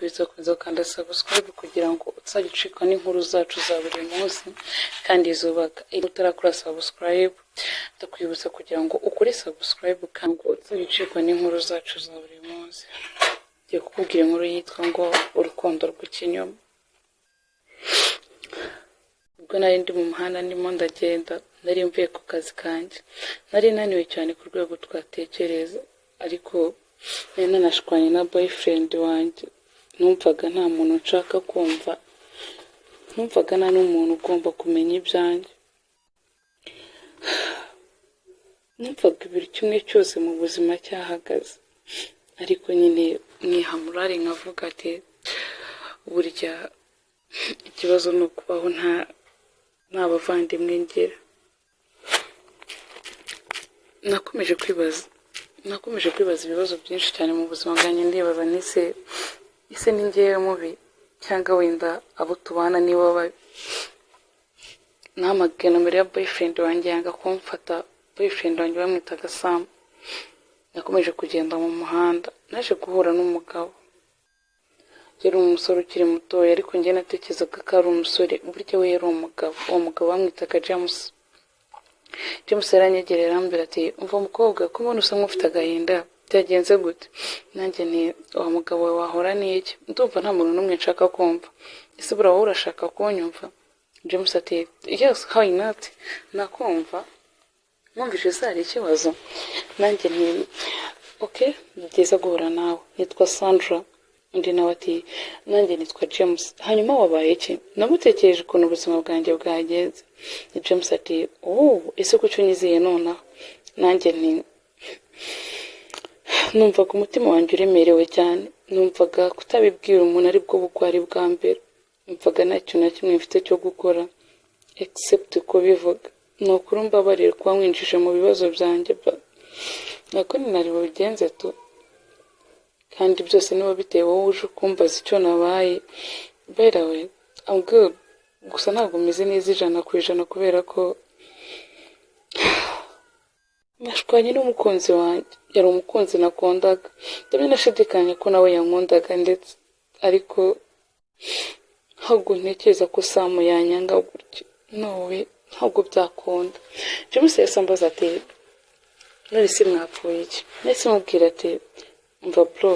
biza kuza gukanda subscribe kugira ngo uzajye ucikwa n'inkuru zacu za buri munsi kandi zubaka. Iyo utarakora subscribe ndakwibutsa kugira ngo ukore subscribe kandi uzajye ucikwa n'inkuru zacu za buri munsi. Ngiye kukubwira inkuru yitwa ngo urukundo rw'ikinyoma. Ubwo nari ndi mu muhanda ndimo ndagenda, nari mvuye ku kazi kanjye, nari naniwe cyane ku rwego twatekereza, ariko nari nanashwanye na boyfriend wanjye. Numvaga nta muntu nshaka kumva, numvaga nta n'umuntu ugomba kumenya ibyanjye. Numvaga buri kimwe cyose mu buzima cyahagaze, ariko nyine mwihamurare nkavuga ati burya ikibazo ni ukubaho nta bavandimwe ngira. Nakomeje kwibaza ibibazo byinshi cyane mu buzima bwanjye, ndibaza ese ni njyewe mubi cyangwa wenda abo tubana nibo babi. Nahamagaye nomero ya boyfriend wanjye yanga kumfata. Boyfriend wanjye bamwitaga Sam. Nakomeje kugenda mu muhanda, naje guhura n'umugabo. Yari umusore ukiri mutoya, ariko njye natekerezaga ko ari umusore, burya we yari umugabo. Uwo mugabo bamwitaga James. James yaranyegereye arambwira ati umva mukobwa, ko mbona usa nk'ufite agahinda, byagenze gute? Nanjye nti uwo mugabo wahora n'iki? Ndumva nta muntu n'umwe nshaka kumva. Ese buriya wowe urashaka kunyumva? James ati yes, how not? Nakumva mwumvise se hari ikibazo? Nanjye nti okay, byiza guhura nawe, nitwa Sandra. Undi nawe ati nanjye nitwa James. Hanyuma wabaye iki? Namutekereje ukuntu ubuzima bwanjye bwagenze. James ati ese kuki unyizeye nonaha? Nanjye nti numvaga umutima wanjye uremerewe cyane, numvaga kutabibwira umuntu ari bwo bugwari bwa mbere, numvaga nta kintu na kimwe mfite cyo gukora except kubivuga. Ni ukuri mbabarira kuba mwinjije mu bibazo byanjye, nako nari bubigenze tu, kandi byose niba bitewe wowe uje kumbaza icyo nabaye. By the way, I'm good, gusa ntabwo meze neza 100% kubera ko nashwanye n'umukunzi wanjye. Yari umukunzi nakundaga, ndabona nashidikanya ko nawe yankundaga ndetse, ariko ntabwo ntekereza ko Sam yanyanga gutyo. Nowe ntabwo byakunda. James yasambaza ati none se mwapfuye iki? Nese mubwira ati umva bro,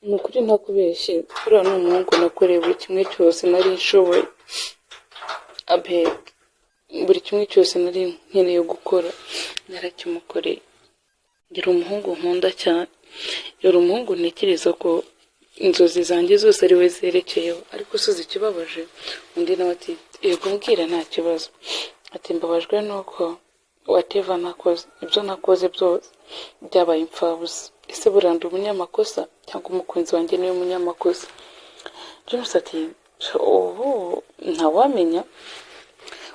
ni ukuri ntakubeshye, uriya ni umuhungu nakoreye buri kimwe cyose nari nshoboye. Buri kimwe cyose nari nkeneye gukora narakimukoreye. Yari umuhungu nkunda cyane, yari umuhungu ntekereza ko inzozi zanjye zose ari we zerekeyeho. Ariko suzi ikibabaje, undi nawe ati yego mbwira nta kibazo. Ati mbabajwe nuko whatever nakoze, ibyo nakoze byose byabaye imfabusa. Ese buranda umunyamakosa cyangwa umukunzi wanjye niwe munyamakosa? James ati ntawamenya.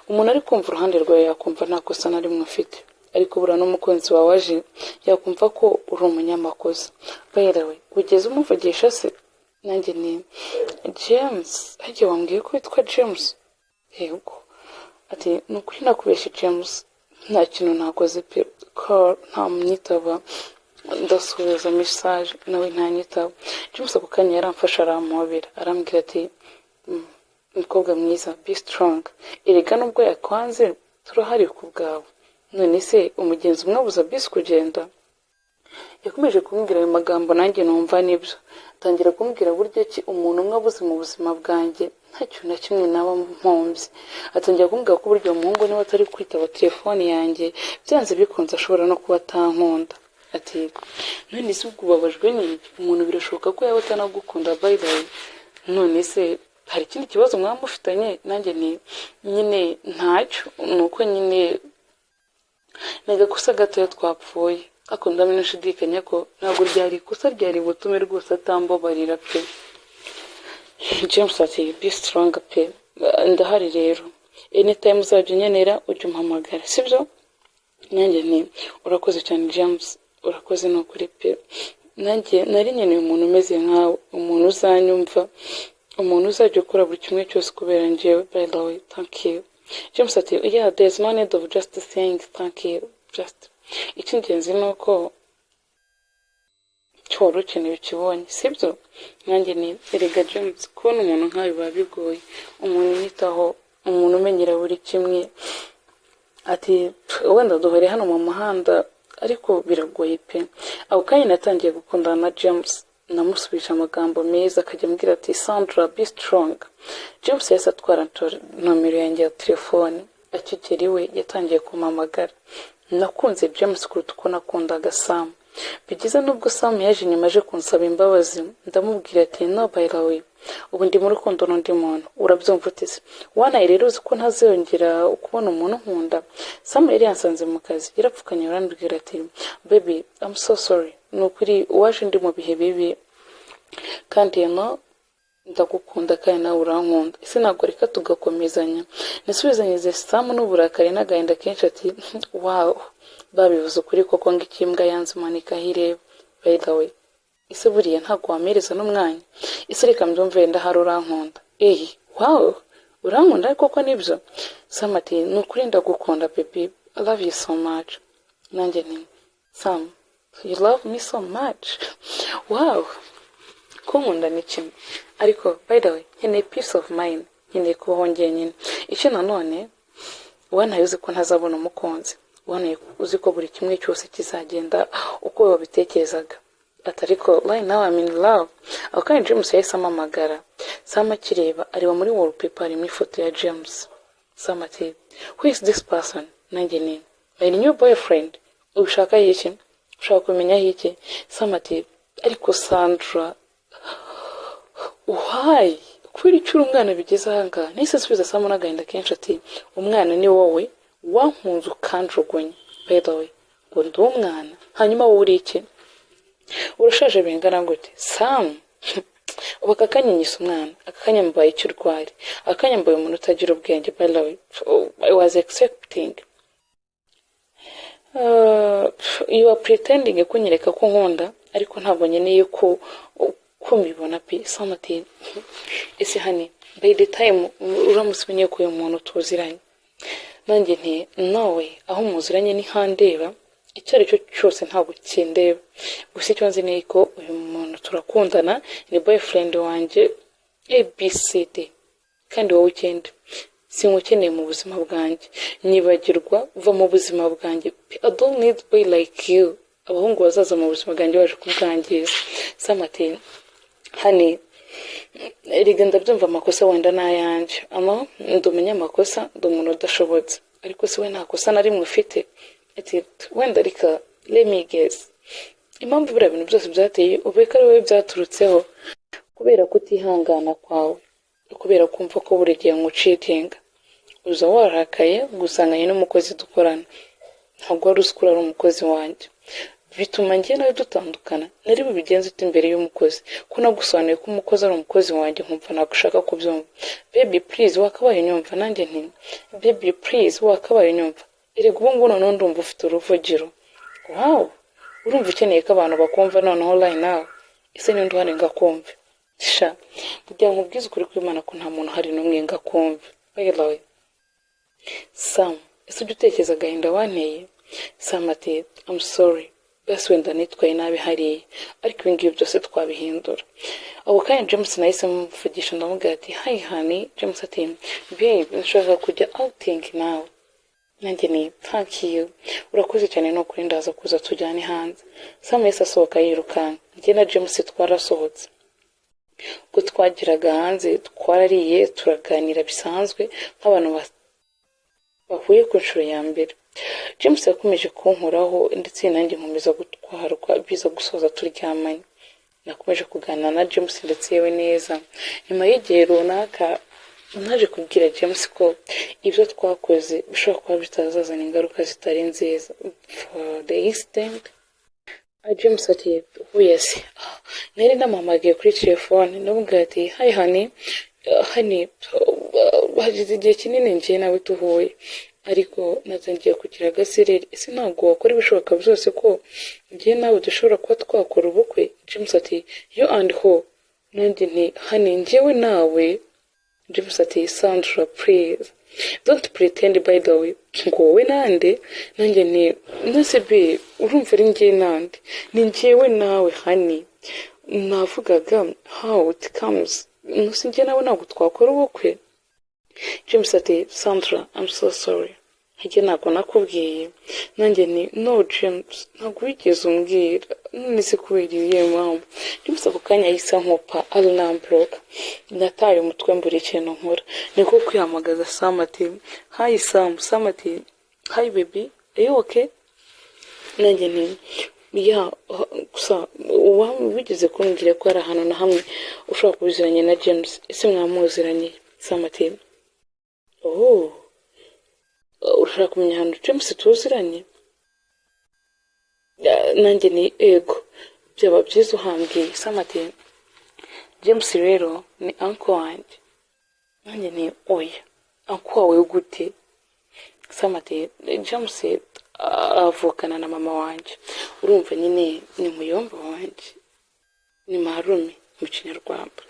Umuntu ari kumva uruhande rwawe yakumva nta kosa na rimwe ufite, ariko buriya n'umukunzi wawe aje yakumva ko uri umunyamakosa. Bayerawe ugeze umuvugisha se? Nanjye ni James, hagiye wambwiye ko witwa James? Yego. Ati ni ukuri nakubeshye James, nta kintu nakoze pe, call ntamwitaba, ndasubiza message nawe ntanyitaba. James ako kanya yaramfasha arampobera, arambwira ati mukobwa mwiza, be strong, erega nubwo yakwanze turahari ku bwawe. None se umugenzi umwe abuza bisi kugenda? Yakomeje kumbwira ayo magambo, nanjye numva nibyo. Atangira kumbwira buryo ki umuntu umwe abuze mu buzima bwanjye nta kintu na kimwe naba mpombye. Atangira kumbwira ko buryo umuhungu niba atari kwitaba telefone yanjye byanze bikunze ashobora no kuba atankunda. Ati none se ubwo ubabajwe n'iki? Umuntu birashoboka ko yaba atanagukunda by the way. None se hari ikindi kibazo mwamufitanye? Nanjye ni nyine ntacyo, nuko nyine nagakosa gatoya twapfuye, ariko ndamenashidikanya ko ntabwo ryari ikosa ryari butume rwose atambabarira pe. James ati be strong pe, ndahari rero, anytime uzajya unyenera ujya umpamagara, sibyo? Nanjye ni urakoze cyane James, urakoze no kuri pe. Nanjye nari nkeneye umuntu umeze nkawe, umuntu uzanyumva, umuntu uzajya ukora buri kimwe cyose kubera njyewe. By the way, thank you. James ati yeah, there's no need of just saying thank you, just icy'ingenzi ni uko icyo wari ukeneye ukibonye sibyo. nanjye ni erega James, kubona umuntu nkawe biba bigoye, umuntu unyitaho, umuntu umenyera buri kimwe. Ati wenda duhore hano mu muhanda ariko biragoye pe. ako kanya natangiye gukundana na James, namusubije amagambo meza akajya ambwira ati Sandra be strong. James yahise atwara nomero yanjye ya telefone, akigera iwe yatangiye kumpamagara. nakunze James kuruta uko nakundaga Sam. Bigize nubwo Sam yaje nyuma aje kunsaba imbabazi, ndamubwira ati no by the way, ubu ndi mu rukundo n'undi muntu, urabyumva utese wanaye rero uzi ko ntazongera kubona umuntu nkunda. Sam yari yansanze mu kazi, yarapfukanye arambwira ati baby I'm so sorry, nukuri waje ndi mu bihe bibi kandi ndagukunda kandi nawe urankunda, ese ntabwo reka tugakomezanya. nasubizanye Sam n'uburakari n'agahinda kenshi ati wow, babivuze ukuri koko ngo ikimbwa yanze umanika hireba. by the way, ese buriya ntabwo wamereza n'umwanya, ese reka mbyumve wenda hari urankunda. wow, urankunda ariko koko nibyo. Sam ati nukuri ndagukunda baby, I love you so much. nanjye nti Sam, you love me so much. wow, kunkunda ni kimwe ariko by the way nkeneye peace of mind, nkeneye kubaho njyenyine. icyo nanone wanaye uzi ko ntazabona umukunzi, wanaye uzi ko buri kimwe cyose kizagenda uko wabitekerezaga. atariko right now I'm in love. ako kanya James yahise amamagara. Sam akireba areba muri wallpaper harimo ifoto ya James. Sam ati who is this person? nanjye ni my new boyfriend. ubishaka iki? ushaka kumenya iki? Sam ati ariko Sandra, why? kubera icyo umwana bigeze ahangaha. nahise asubiza Sam n'agahinda kenshi ati umwana ni wowe wankunze ukanjugunya. by the way, ngo ndi umwana, hanyuma wowe uri iki? urashaje bingana gute? Sam ubu aka kanya nyise umwana, aka kanya mbaye ikirwari, aka kanya mbaye umuntu utagira ubwenge. by the way, I was expecting you are pretending kunyereka ko nkunda ariko ntabwo nkeneye ko mbibona pe. Sam ati ese hani by the time uramutse umenye ko uyu muntu tuziranye. nanjye nti nawe aho muziranye ni handeba, icyo ari cyo cyose ntabwo kindeba, gusa icyo nzi ni ko uyu muntu turakundana, ni boyfriend wanjye ABCD, kandi wowe ukende singukeneye mu buzima bwanjye, nyibagirwa va mu buzima bwanjye. I don't need boy like you. abahungu bazaza mu buzima bwanjye baje kubwangiza. Sam ati hani erega ndabyumva amakosa wenda n'ayanjye, ndi umunyamakosa, ndi umuntu udashobotse, ariko si we nta kosa na rimwe ufite. ati wenda reka let me guess, impamvu biriya bintu byose byateye ubeka ari wowe byaturutseho, kubera kutihangana kwawe, kubera kumva ko buri gihe ngucitinga, uza warakaye gusanganye n'umukozi dukorana, ntabwo wari uzi ko ari umukozi wanjye, bituma njye nawe dutandukana. nari bubigenze ute imbere y'umukozi, ko nagusobanuye ko umukozi ari umukozi wanjye nkumva nagushaka kubyumva. baby please wakabaye unyumva. nanjye nti baby please wakabaye unyumva, erega ubu ngubu noneho ndumva ufite uruvugiro. wow, urumva ukeneye ko abantu bakumva noneho right now? ese ninde uhari ngo akumve? sha kugira ngo ubwize ukuri kw'Imana ko nta muntu hari n'umwe ngo akumve. by the way Sam, ese ujya utekereza agahinda wanteye? Sam ati I'm sorry, basi wenda nitwaye nabi hariya, ariko ibi ngibi byose twabihindura. ako kanya James nahise mvugisha ndamubwira ati hi honey. James ati babe nshaka kujya outing nawe. nanjye ni thank you, urakoze cyane, no kuri ndaza kuza tujyane hanze. Sam yahise asohoka yirukanka, njye na James twarasohotse. ubwo twagiraga hanze twarariye turaganira bisanzwe nk'abantu bahuye ku nshuro ya mbere. James yakomeje kunkoraho ndetse nanjye nkomeza gutwarwa, biza gusoza turyamanye. nakomeje kuganira na James ndetse yewe neza. nyuma y'igihe runaka naje kubwira James ko ibyo twakoze bishobora kuba bitazazana ingaruka zitari nziza. for the instant James ati yes. nari namamagaye kuri telefone ndamubwira ati hi honey, honey hagize igihe kinini njye nawe tuhuye ariko natangiye kugira agasereri, ese ntabwo wakora ibishoboka byose ko njye nawe dushobora kuba twakora ubukwe? James ati you and who? nanjye nti honey njyewe nawe. James ati Sandra please. don't pretend by the way ngo wowe nande nanjye ni nase be urumva ari njye nande ni njyewe nawe hani navugaga how it comes nusi njye nawe ntabwo twakora ubukwe. James ati Sandra I'm so sorry njye ntabwo nakubwiye nanjye ni no James ntabwo wigeze umbwira none se kubera iyo mpamvu. James ako kanya yahise nkopa alarm block nataye umutwe mbura ikintu nkora niko kwihamagaza Sam ati hi Sam ati hi baby are you okay nanjye ni ya gusa wigeze kumbwira ko hari ahantu na hamwe ushobora kubiziranye na James ese mwamuziranye. Sam ati oh urashaka kumenya ahantu James tuziranye nanjye ni ego byaba byiza uhambwiye. Sam ati James rero ni uncle wanjye nanjye ni oya uncle wawe gute. Sam ati James avukana na mama wanjye urumva nyine ni muyomba wanjye ni marume mu Kinyarwanda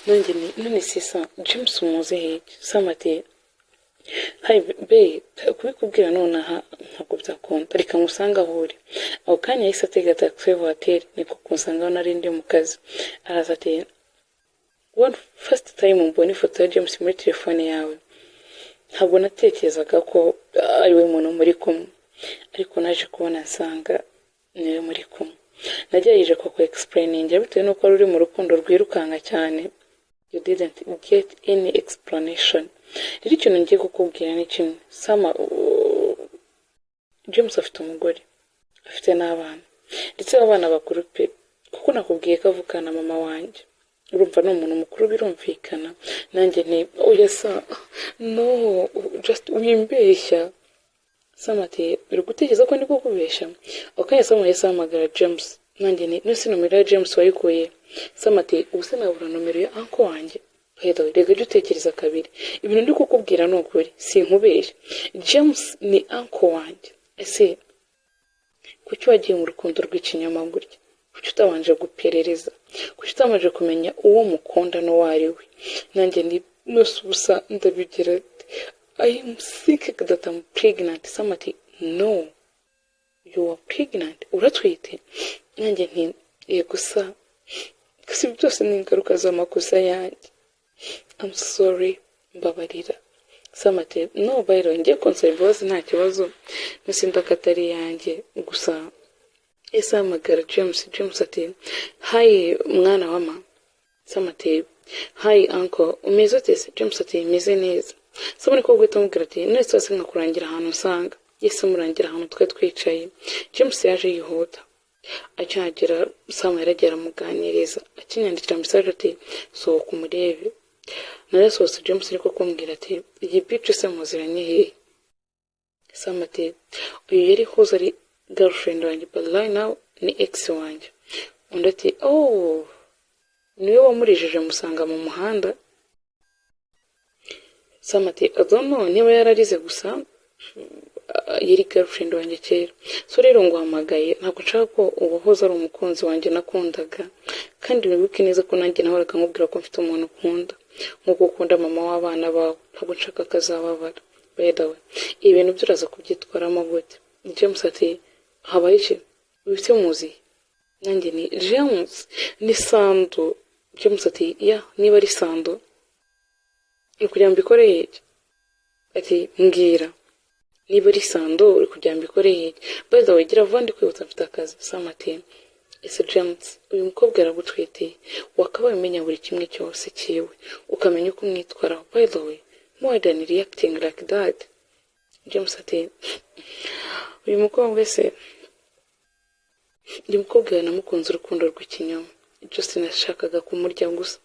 nanjye ni none sisa James umuze hehe. Sam ati hi babe kubikubwira nonaha ntabwo byakunda reka ngusanga aho uri. Ako kanya yahise atega taxi voiture niko kunsanga aho nari ndi mu kazi araza ati one first time mbona ifoto ya James muri telefone yawe ntabwo natekerezaga ko ari we muntu muri kumwe ariko naje kubona nsanga niwe muri kumwe. Nagerageje ko explaining bitewe nuko ari uri mu rukundo rwirukanga cyane you didn't get any explanation. Rero ikintu ngiye kukubwira ni kimwe Sama James afite umugore afite n'abana ndetse abana bakuru pe kuko nakubwiye ko avukana mama wanjye urumva ni umuntu mukuru birumvikana nanjye ni oya sa no just wimbeshya. Sama ati uri gutekereza ko ndiko kubeshya. Okay Sama yahise ahamagara James nanjye ni nose nomero ya James wayikuye. Sama ati ubuse nabura nomero ya uncle wanjye Hedo rega dutekereza kabiri ibintu ndi kukubwira no ukuri sinkubeshya James ni uncle wanjye ese kuki wagiye mu rukundo rw'ikinyoma gutya kuki utabanje guperereza kuki utabanje kumenya uwo mukunda no wariwe nanjye ni nose ubusa ndabigira I am sick that I'm pregnant. Some ati no you are pregnant uratwite nanjye nti yego sa kasi byose ni ingaruka z'amakosa yanjye I'm sorry mbabarira. Sam ati no bayiro ngiye konsaba imbabazi nta kibazo nusinda katari yanjye gusa ese amagara James ati hi mwana wa mama. Sam ati hi uncle umeze ute? James ati meze neza. Sam niko guhita amubwira ati nese wase nkakurangira ahantu usanga yese murangira ahantu twe twicaye. James yaje yihuta acyagera Sam yaragera muganiriza akinyandikira message ati sohoka umurebe. Narasohotse James niko kumbwira ati iyi bitch se muziranye he. Sam ati uyu yari hoza ari girlfriend wanjye but right now ni ex wanjye. Undi ati oh niwe wamurijije musanga mu muhanda. Sam ati I don't know niba yararize gusa yari girlfriend wanjye kera so rero nguhamagaye ntabwo nshaka ko uwahoze ari umukunzi wanjye nakundaga kandi wibuke neza ko nanjye nahoraga nkubwira ko mfite umuntu ukunda nk'uko ukunda mama w'abana bawe ntabwo nshaka kazababara. By the way ibintu byuraza kubyitwaramo gute. James ati habaye iki wifite muzi nanjye ni James ni Sando. James ati ya niba ari Sando kugira mbikoreye ati mbwira niba ari Sando uri kugira mbikoreye. By the way gira vandi kwibutsa mfite akazi. Sam ati ese James uyu mukobwa yaragutwite wakabaye umenya buri kimwe cyose cyiwe ukamenya uko umwitwaraho. By the way more than reacting like that. James ati uyu mukobwa se uyu mukobwa namukunze urukundo rw'ikinyoma just nashakaga kumurya gusa.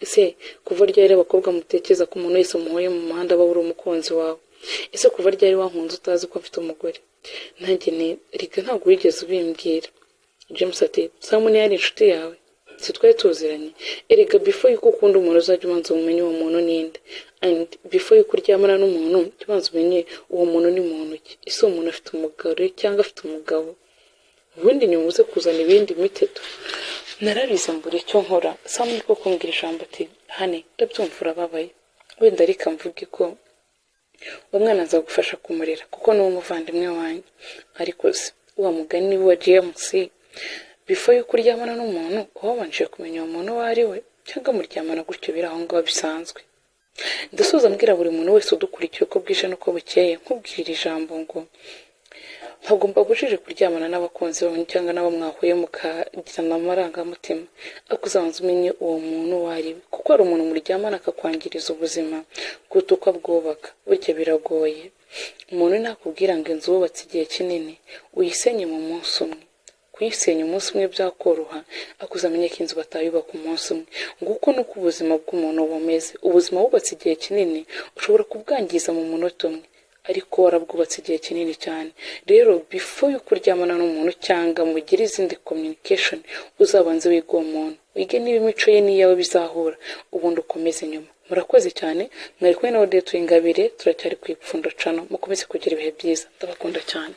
Ese kuva ryari abakobwa mutekereza ko umuntu wese umuhoye mu muhanda babura umukunzi wawe. Ese kuva ryari wankunze utazi ko mfite umugore nanjye ni reka ntabwo wigeze ubimbwira. James ati Sam ni yari inshuti yawe si twari tuziranye erega before yuko ukunda umuntu uzajya ubanza umenye uwo muntu ninde and before yuko uryamana n'umuntu ubanza umenye uwo muntu ni muntu ki. Ese uwo muntu afite umugore cyangwa afite umugabo ubundi nyuma uze kuzana ibindi miteto. Nararize mbura icyo nkora. Sam niko kumbwira ijambo ati hane ndabyumva urababaye wenda reka mvuge ko uwo mwana azagufasha kumurera kuko ni umuvandimwe wanjye. Ariko se wa mugani wa James, before yuko uryamana n'umuntu uba wabanje kumenya uwo muntu uwo ari we, cyangwa muryamana gutyo biri aho ngaho bisanzwe? Ndasoza mbwira buri muntu wese udukurikiye uko bwije n'uko bukeye, nkubwirira ijambo ngo ntabwo mbabujije kuryamana n'abakunzi banyu cyangwa n'abo mwahuye mukagirana amarangamutima, ariko uzabanza umenye uwo muntu uwo ari we, kuko hari umuntu muryamana akakwangiriza ubuzima kuruta uko abwubaka. Burya biragoye. Umuntu nakubwira ngo inzu wubatse igihe kinini uyisenye mu munsi umwe, kuyisenya umunsi umwe byakoroha, ariko uzamenye ko inzu batayubaka umunsi umwe. Nguko nuko ubuzima bw'umuntu bumeze. Ubuzima wubatse igihe kinini ushobora kubwangiza mu munota umwe, ariko warabwubatse igihe kinini cyane. Rero before yuko uryamana n'umuntu cyangwa mugire izindi communication, uzabanze wiga uwo muntu, wige niba imico ye n'iyawe bizahura, ubundi ukomeze nyuma. Murakoze cyane, mwari kumwe na Odette Uwingabire, turacyari ku Ipfundo Channel. Mukomeze kugira ibihe byiza, ndabakunda cyane.